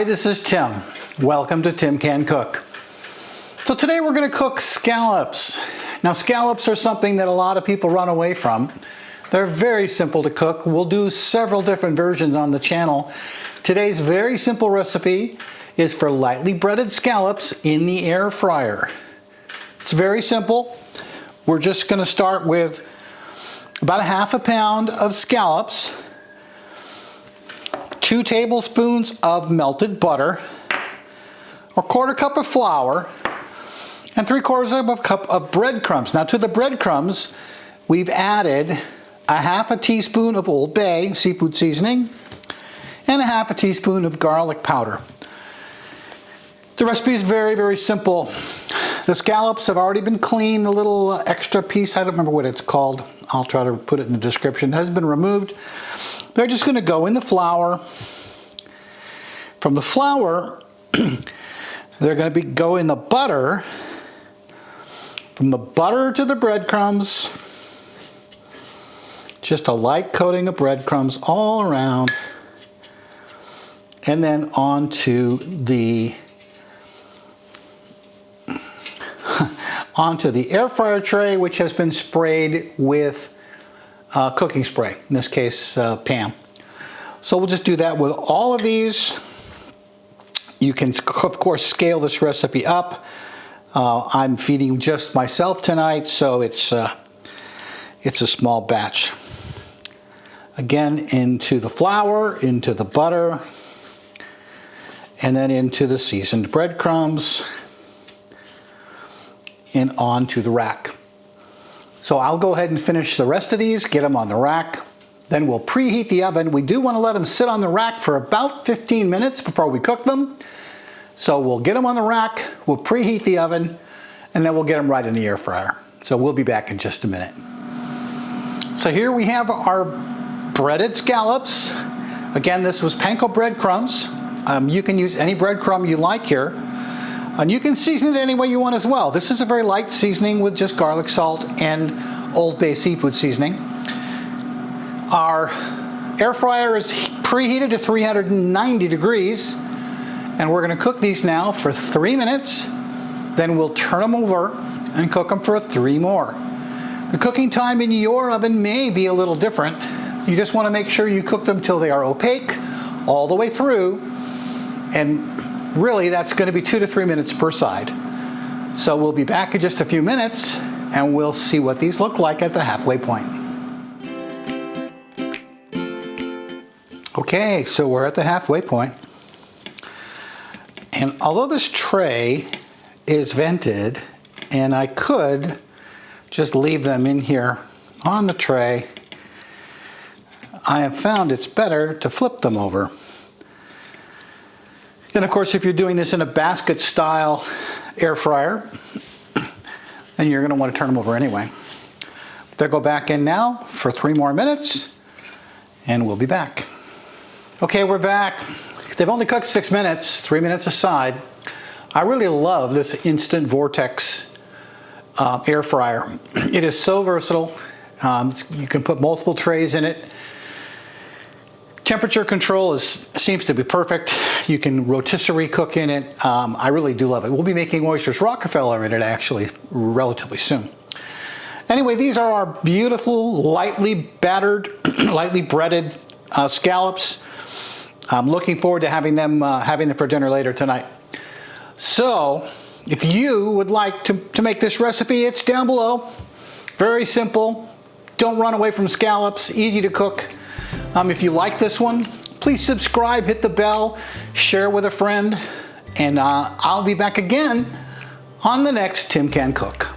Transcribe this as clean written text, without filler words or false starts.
Hi, this is Tim. Welcome to Tim Can Cook. So today we're going to cook scallops. Now scallops are something that a lot of people run away from. They're very simple to cook. We'll do several different versions on the channel. Today's very simple recipe is for lightly breaded scallops in the air fryer. It's very simple. We're just going to start with about a half a pound of scallops, 2 tablespoons of melted butter, a quarter cup of flour, and 3/4 of a cup of breadcrumbs. Now to the breadcrumbs, we've added a half a teaspoon of Old Bay seafood seasoning and a half a teaspoon of garlic powder. The recipe is very, very simple. The scallops have already been cleaned. The little extra piece, I don't remember what it's called. I'll try to put it in the description. It has been removed. They're just going to go in the flour. From the flour, they're going to go in the butter. From the butter to the breadcrumbs. Just a light coating of breadcrumbs all around. And then onto the air fryer tray, which has been sprayed with cooking spray, in this case Pam. So we'll just do that with all of these. You can of course scale this recipe up. I'm feeding just myself tonight, so it's a small batch. Again, into the flour, into the butter, and then into the seasoned breadcrumbs, and onto the rack. So I'll go ahead and finish the rest of these, get them on the rack. Then we'll preheat the oven. We do want to let them sit on the rack for about 15 minutes before we cook them. So we'll get them on the rack, we'll preheat the oven, and then we'll get them right in the air fryer. So we'll be back in just a minute. So here we have our breaded scallops. Again, this was Panko breadcrumbs. You can use any breadcrumb you like here. And you can season it any way you want as well. This is a very light seasoning with just garlic, salt, and Old Bay seafood seasoning. Our air fryer is preheated to 390 degrees. And we're going to cook these now for 3 minutes. Then we'll turn them over and cook them for 3 more. The cooking time in your oven may be a little different. You just want to make sure you cook them till they are opaque all the way through. And really, that's going to be 2 to 3 minutes per side. So we'll be back in just a few minutes and we'll see what these look like at the halfway point. Okay, so we're at the halfway point. And although this tray is vented, and I could just leave them in here on the tray, I have found it's better to flip them over. And of course, if you're doing this in a basket style air fryer, then you're going to want to turn them over anyway. They'll go back in now for 3 more minutes, and we'll be back. Okay, we're back. They've only cooked 6 minutes, 3 minutes aside. I really love this instant Vortex air fryer. It is so versatile. You can put multiple trays in it. Temperature control seems to be perfect. You can rotisserie cook in it. I really do love it. We'll be making oysters Rockefeller in it actually relatively soon. Anyway, these are our beautiful, lightly battered, lightly breaded scallops. I'm looking forward to having them for dinner later tonight. So, if you would like to make this recipe, it's down below. Very simple. Don't run away from scallops. Easy to cook. If you like this one, please subscribe, hit the bell, share with a friend, and I'll be back again on the next Tim Can Cook.